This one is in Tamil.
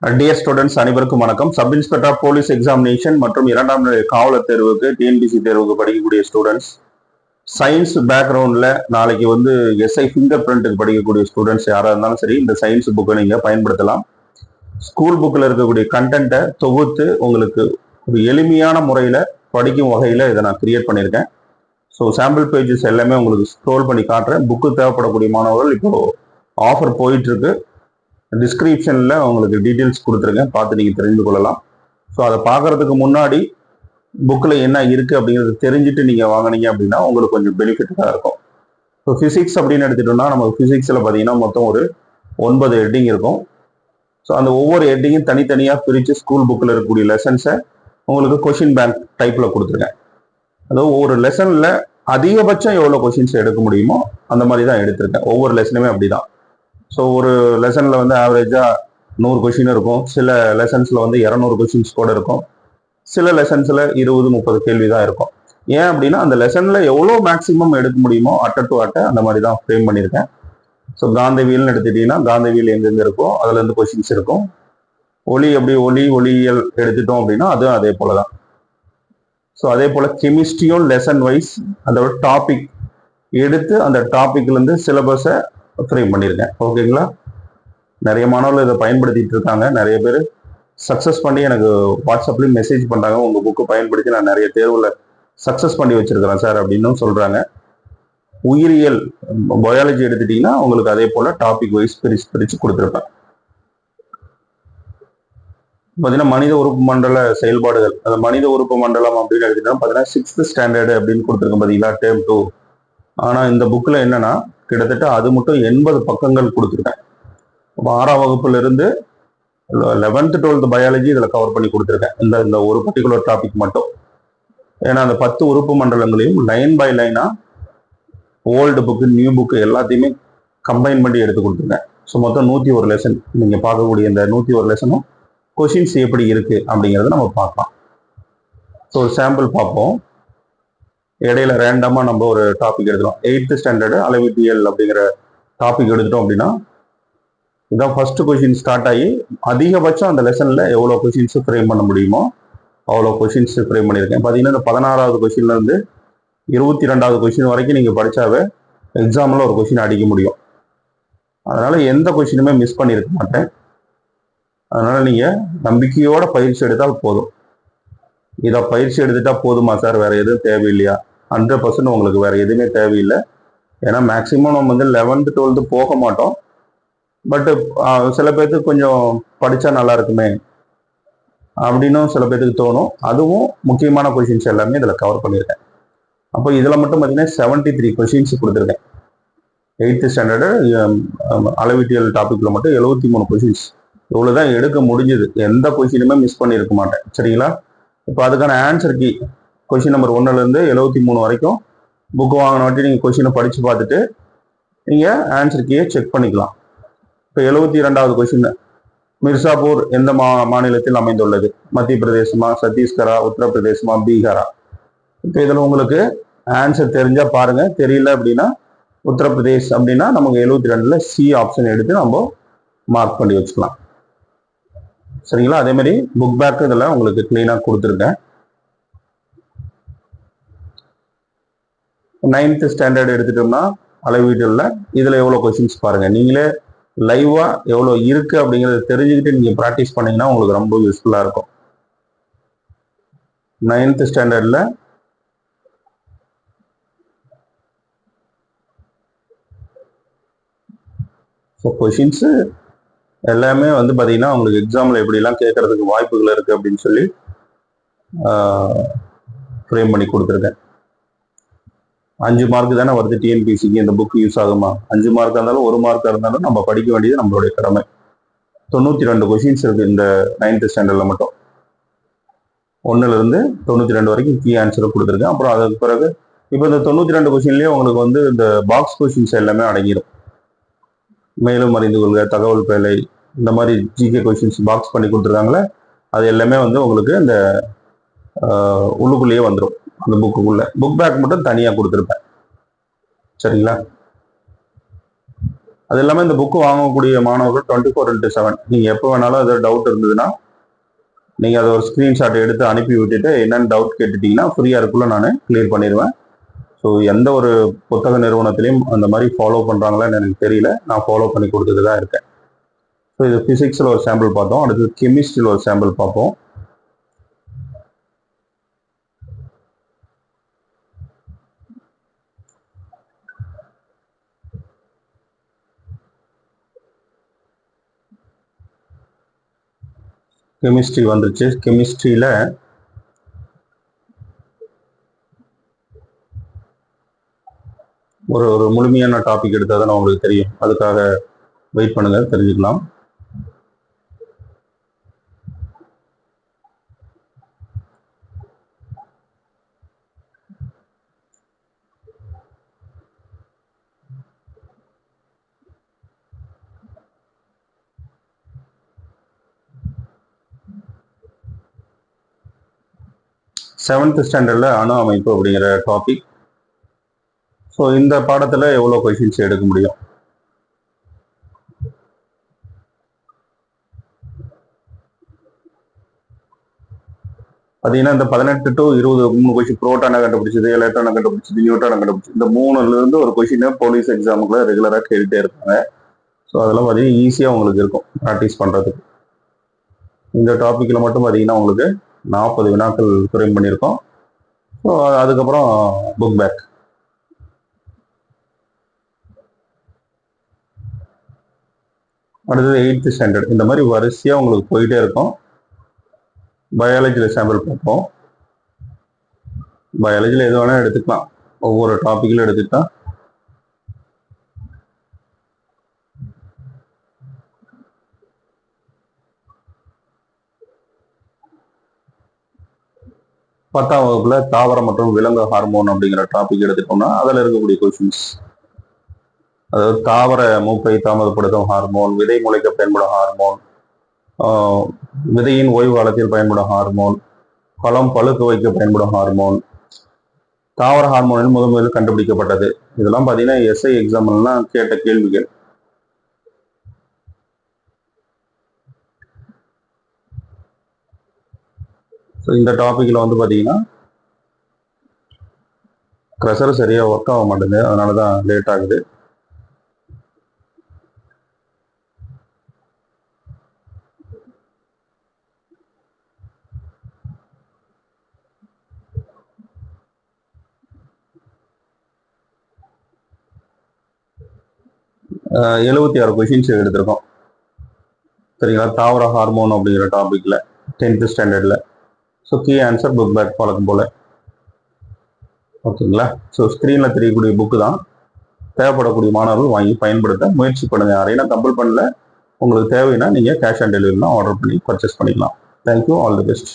டியர் ஸ்டூடெண்ட்ஸ் அனைவருக்கும் வணக்கம். Sub inspector of police examination மற்றும் இரண்டாம் நிலை காவலர் தேர்வுக்கு டிஎன்பிசி தேர்வுக்கு படிக்கக்கூடிய ஸ்டூடெண்ட்ஸ், சயின்ஸ் பேக்ரவுண்ட்ல நாளைக்கு எஸ்ஐ ஃபிங்கர் பிரிண்ட்டுக்கு படிக்கக்கூடிய ஸ்டூடெண்ட்ஸ் யாராக இருந்தாலும் சரி, இந்த சயின்ஸ் புக்கை நீங்க பயன்படுத்தலாம். ஸ்கூல் புக்கில் இருக்கக்கூடிய கண்டென்ட்டை தொகுத்து உங்களுக்கு ஒரு எளிமையான முறையில் படிக்கும் வகையில் இதை நான் கிரியேட் பண்ணியிருக்கேன். ஸோ சாம்பிள் பேஜஸ் எல்லாமே உங்களுக்கு ஸ்க்ரோல் பண்ணி காட்டுறேன். புக்கு தேவைப்படக்கூடிய மாணவர்கள் இப்போ ஆஃபர் போயிட்டு இருக்கு. டிஸ்கிரிப்ஷனில் உங்களுக்கு டீட்டெயில்ஸ் கொடுத்துருக்கேன், பார்த்து நீங்கள் தெரிந்து கொள்ளலாம். ஸோ அதை பார்க்கறதுக்கு முன்னாடி புக்கில் என்ன இருக்குது அப்படிங்கிறது தெரிஞ்சுட்டு நீங்கள் வாங்கினீங்க அப்படின்னா உங்களுக்கு கொஞ்சம் பெனிஃபிட்டாக இருக்கும். ஸோ ஃபிசிக்ஸ் அப்படின்னு எடுத்துட்டோம்னா நமக்கு ஃபிசிக்ஸில் பார்த்தீங்கன்னா மொத்தம் ஒரு 9 ஹெட்டிங் இருக்கும். ஸோ அந்த ஒவ்வொரு ஹெட்டிங்கும் தனித்தனியாக பிரித்து ஸ்கூல் புக்கில் இருக்கக்கூடிய லெசன்ஸை உங்களுக்கு கொஷின் பேங்க் டைப்பில் கொடுத்துருக்கேன். அதாவது ஒவ்வொரு லெசனில் அதிகபட்சம் எவ்வளோ கொஷின்ஸ் எடுக்க முடியுமோ அந்த மாதிரி தான் எடுத்திருக்கேன். ஒவ்வொரு லெசனுமே அப்படி தான். ஸோ ஒரு லெசனில் ஆவரேஜாக 100 கொஷின் இருக்கும். சில லெசன்ஸில் 200 கொஷின்ஸ் கூட இருக்கும். சில லெசன்ஸில் 20-30 கேள்வி தான் இருக்கும். ஏன் அப்படின்னா அந்த லெசனில் எவ்வளோ மேக்ஸிமம் எடுக்க முடியுமோ அட்டை டு அட்டை அந்த மாதிரி தான் ஃப்ரேம் பண்ணியிருக்கேன். ஸோ காந்தவியல்னு எடுத்துட்டீங்கன்னா காந்தவியல் எங்கெங்கே இருக்கோ அதுலேருந்து கொஷின்ஸ் இருக்கும். ஒளியியல் எடுத்துட்டோம் அப்படின்னா அதுவும் அதே போல தான். ஸோ அதே போல் கெமிஸ்ட்ரியும் லெசன் வைஸ் அதோட டாபிக் எடுத்து அந்த டாபிக்லேருந்து சிலபஸை ஃப்ரேம் பண்ணியிருக்கேன். ஓகேங்களா? நிறைய மாணவர்கள் இதை பயன்படுத்திட்டு இருக்காங்க. நிறைய பேர் சக்ஸஸ் பண்ணி எனக்கு வாட்ஸ்அப்லேயும் மெசேஜ் பண்ணுறாங்க, உங்கள் புக்கு பயன்படுத்தி நான் நிறைய தேர்வில் சக்ஸஸ் பண்ணி வச்சிருக்கிறேன் சார் அப்படின்னு சொல்கிறாங்க. உயிரியல் பயாலஜி எடுத்துட்டீங்கன்னா உங்களுக்கு அதே போல் டாபிக் வைஸ் பிரித்து கொடுத்துருப்பேன். பார்த்தீங்கன்னா மனித உறுப்பு மண்டல செயல்பாடுகள், அந்த மனித உறுப்பு மண்டலம் அப்படின்னு எடுத்துட்டோம்னா பார்த்தீங்கன்னா 6th ஸ்டாண்டர்டு அப்படின்னு கொடுத்துருக்கேன் பார்த்தீங்களா, டேர்ம் 2. ஆனால் இந்த புக்கில் என்னன்னா கிட்டத்தட்ட அது மட்டும் 80 பக்கங்கள் கொடுத்துருக்கேன். 6ஆம் வகுப்புல இருந்து 11th 12th பயாலஜி இதில் கவர் பண்ணி கொடுத்துருக்கேன், இந்த ஒரு பர்டிகுலர் டாபிக் மட்டும். ஏன்னா அந்த 10 உறுப்பு மண்டலங்களையும் லைன் பை லைனா ஓல்டு புக்கு நியூ புக்கு எல்லாத்தையுமே கம்பைன் பண்ணி எடுத்து கொடுத்துருக்கேன். ஸோ மொத்தம் 101 லெசன். நீங்கள் பார்க்கக்கூடிய இந்த 101 லெசனும் கொஷின்ஸ் எப்படி இருக்கு அப்படிங்கிறத நம்ம பார்க்கலாம். ஸோ சாம்பிள் பார்ப்போம். இடையில ரேண்டமாக நம்ம ஒரு டாபிக் எடுத்துக்கலாம். 8th ஸ்டாண்டர்டு அளவீட்டியல் அப்படிங்கிற டாபிக் எடுத்துட்டோம் அப்படின்னா இதான் ஃபர்ஸ்ட் கொஷின் ஸ்டார்ட் ஆகி அதிகபட்சம் அந்த லெசனில் எவ்வளோ கொஷின்ஸ் ஃப்ரேம் பண்ண முடியுமோ அவ்வளோ கொஷின்ஸ் ஃப்ரேம் பண்ணியிருக்கேன். பார்த்தீங்கன்னா இந்த 16வது கொஷின்லேருந்து 22வது கொஷின் வரைக்கும் நீங்கள் படித்தாவே எக்ஸாமில் ஒரு கொஷின் அடிக்க முடியும். அதனால் எந்த கொஷினுமே மிஸ் பண்ணியிருக்க மாட்டேன். அதனால் நீங்கள் நம்பிக்கையோட பயிற்சி எடுத்தால் போதும். இதை பயிற்சி எடுத்துட்டா போதுமா சார், வேறு எதுவும் தேவையில்லையா? 100% உங்களுக்கு வேறு எதுவுமே தேவையில்லை. ஏன்னா மேக்ஸிமம் நம்ம 11th 12th போக மாட்டோம். பட்டு சில பேர்த்துக்கு கொஞ்சம் படித்தா நல்லா இருக்குமே அப்படின்னும் சில பேர்த்துக்கு தோணும். அதுவும் முக்கியமான கொஷின்ஸ் எல்லாமே இதில் கவர் பண்ணியிருக்கேன். அப்போ இதில் மட்டும் பார்த்தீங்கன்னா 73 கொஷின்ஸ் கொடுத்துருக்கேன். 8th ஸ்டாண்டர்டு அளவீட்டியல் டாப்பிக்கில் மட்டும் 73 கொஷின்ஸ். இவ்வளோ தான் எடுக்க முடிஞ்சது. எந்த கொஷினுமே மிஸ் பண்ணியிருக்க மாட்டேன். சரிங்களா? இப்போ அதுக்கான ஆன்சர் கீ கொஷின் நம்பர் 1லேருந்து 73 வரைக்கும் புக்கு வாங்கின வாட்டி நீங்கள் கொஷினை படித்து பார்த்துட்டு நீங்கள் ஆன்சர் கீயை செக் பண்ணிக்கலாம். இப்போ 72வது கொஷின், மிர்சாபூர் எந்த மாநிலத்தில் அமைந்துள்ளது? மத்திய பிரதேசமா, சத்தீஸ்கரா, உத்தரப்பிரதேசமா, பீகாரா? இப்போ இதில் உங்களுக்கு ஆன்சர் தெரிஞ்சால் பாருங்க, தெரியல அப்படின்னா உத்தரப்பிரதேஷ் அப்படின்னா நமக்கு 72ல் சி ஆப்ஷன் எடுத்து நம்ம மார்க் பண்ணி வச்சுக்கலாம். சரிங்களா? அதே மாதிரி புக் பேக் இதில் உங்களுக்கு கிளீனாக கொடுத்துருக்கேன். 9th ஸ்டாண்டர்ட் எடுத்துட்டோம்னா அளவீட்டில் இதில் எவ்வளோ கொஷின்ஸ் பாருங்க. நீங்களே லைவா எவ்வளோ இருக்கு அப்படிங்கிறத தெரிஞ்சுக்கிட்டு நீங்கள் ப்ராக்டிஸ் பண்ணீங்கன்னா உங்களுக்கு ரொம்ப யூஸ்ஃபுல்லாக இருக்கும். 9th ஸ்டாண்டர்டில் ஸோ கொஷின்ஸு எல்லாமே பார்த்தீங்கன்னா உங்களுக்கு எக்ஸாமில் எப்படிலாம் கேட்கறதுக்கு வாய்ப்புகள் இருக்குது அப்படின்னு சொல்லி ஃப்ரேம் பண்ணி கொடுத்துருக்கேன். 5 மார்க் தானே வருது டிஎன்பிசிக்கு. இந்த புக் யூஸ் ஆகுமா? 5 மார்க்காக இருந்தாலும் 1 மார்க்காக இருந்தாலும் நம்ம படிக்க வேண்டியது நம்மளுடைய கடமை. 92 கொஷின்ஸ் இருக்குது இந்த 9th ஸ்டாண்டர்டில் மட்டும். 1லேருந்து 92 வரைக்கும் கீ ஆன்சரை கொடுத்துருக்கேன். அப்புறம் அதுக்கு பிறகு இப்போ இந்த 92 கொஷின்லேயே உங்களுக்கு இந்த பாக்ஸ் கொஷின்ஸ் எல்லாமே அடங்கிடும். மேலும் அறிந்து கொள்க, தகவல் பேழை, இந்த மாதிரி ஜிகே கொஷின்ஸ் பாக்ஸ் பண்ணி கொடுத்துருக்காங்களே அது எல்லாமே உங்களுக்கு இந்த உள்ளுக்குள்ளேயே வந்துடும். அந்த புக்குக்குள்ள புக் பேக் மட்டும் தனியாக கொடுத்துருப்பேன். சரிங்களா? அது இல்லாமல் இந்த புக்கு வாங்கக்கூடிய மாணவர்கள் 24/7 நீங்கள் எப்போ வேணாலும் அது டவுட் இருந்ததுன்னா நீங்கள் அதை ஒரு ஸ்க்ரீன்ஷாட் எடுத்து அனுப்பி விட்டுட்டு என்னென்னு டவுட் கேட்டுட்டீங்கன்னா ஃப்ரீயாக இருக்குள்ள நான் கிளியர் பண்ணிடுவேன். ஸோ எந்த ஒரு புத்தக நிறுவனத்திலையும் அந்த மாதிரி ஃபாலோ பண்ணுறாங்களான்னு எனக்கு தெரியல. நான் ஃபாலோ பண்ணி கொடுத்துட்டு தான் இருக்கேன். ஸோ இது ஃபிசிக்ஸில் ஒரு சாம்பிள் பார்த்தோம். அடுத்து கெமிஸ்ட்ரியில் ஒரு சாம்பிள் பார்ப்போம். கெமிஸ்ட்ரி வந்துருச்சு. கெமிஸ்ட்ரியில் ஒரு முழுமையான டாபிக் எடுத்தால் தான் உங்களுக்கு தெரியும். அதுக்காக வெயிட் பண்ணுங்க, தெரிஞ்சுக்கலாம். செவன்த் ஸ்டாண்டர்டில் அணு அமைப்பு அப்படிங்கிற டாபிக். ஸோ இந்த பாடத்தில் எவ்வளோ கொஷின்ஸ் எடுக்க முடியும்? பார்த்தீங்கன்னா இந்த 18 to 20 3 கொஷின், புரோட்டானை கண்டுபிடிச்சது, எலக்ட்ரானை கண்டுபிடிச்சது, நியூட்ரானை கண்டுபிடிச்சது, இந்த 3லேருந்து ஒரு கொஷினை போலீஸ் எக்ஸாமுக்குள்ள ரெகுலராக கேட்டுகிட்டே இருப்பாங்க. ஸோ அதெல்லாம் பார்த்தீங்கன்னா ஈஸியாக உங்களுக்கு இருக்கும் ப்ராக்டிஸ் பண்ணுறதுக்கு. இந்த டாப்பிக்கில் மட்டும் பார்த்தீங்கன்னா உங்களுக்கு 40 வினாக்கள் ஃப்ரேம் பண்ணியிருக்கோம். ஸோ அதுக்கப்புறம் புக் பேக். அடுத்தது 8th ஸ்டாண்டர்ட். இந்த மாதிரி வரிசையாக உங்களுக்கு போயிட்டே இருக்கும். பயாலஜியில் சாம்பிள் பார்ப்போம். பயாலஜியில் எது வேணால் எடுத்துக்கலாம், ஒவ்வொரு டாப்பிக்கிலும் எடுத்துக்கலாம். பத்தாம் வகுப்புல தாவரம் மற்றும் விலங்கு ஹார்மோன் அப்படிங்கிற டாபிக் எடுத்துட்டோம்னா அதில் இருக்கக்கூடிய கொஷின்ஸ், அதாவது தாவர மூப்பை தாமதப்படுத்தும் ஹார்மோன், விதை முளைக்க பயன்படும் ஹார்மோன், விதையின் ஓய்வு காலத்தில் பயன்படும் ஹார்மோன், பழம் பழுக்க வைக்க பயன்படும் ஹார்மோன், தாவர ஹார்மோனில் முதலில் கண்டுபிடிக்கப்பட்டது. இதெல்லாம் பார்த்தீங்கன்னா எஸ்ஐ எக்ஸாம்லாம் கேட்ட கேள்விகள். ஸோ இந்த டாப்பிக்கில் வந்து பார்த்தீங்கன்னா க்ரஷர் சரியாக ஒர்க் ஆக மாட்டேங்குது, அதனால தான் லேட் ஆகுது. ஆ 76 கொஷின்ஸ் எடுத்திருக்கோம் சரிங்களா, தாவர ஹார்மோன் அப்படிங்கிற டாப்பிக்கில் 10th ஸ்டாண்டர்டில். So key answer book back பழக்கம் போல். ஓகேங்களா. ஸோ ஸ்க்ரீனில் தெரியக்கூடிய புக்கு தான், தேவைப்படக்கூடிய மாணவர்கள் வாங்கி பயன்படுத்த முயற்சி பண்ணுங்கள். யாரையும் நான் கம்பல் பண்ணல. உங்களுக்கு தேவைன்னா நீங்கள் கேஷ் ஆன் டெலிவரிலாம் ஆர்டர் பண்ணி பர்ச்சேஸ் பண்ணிக்கலாம். Thank you, all the best.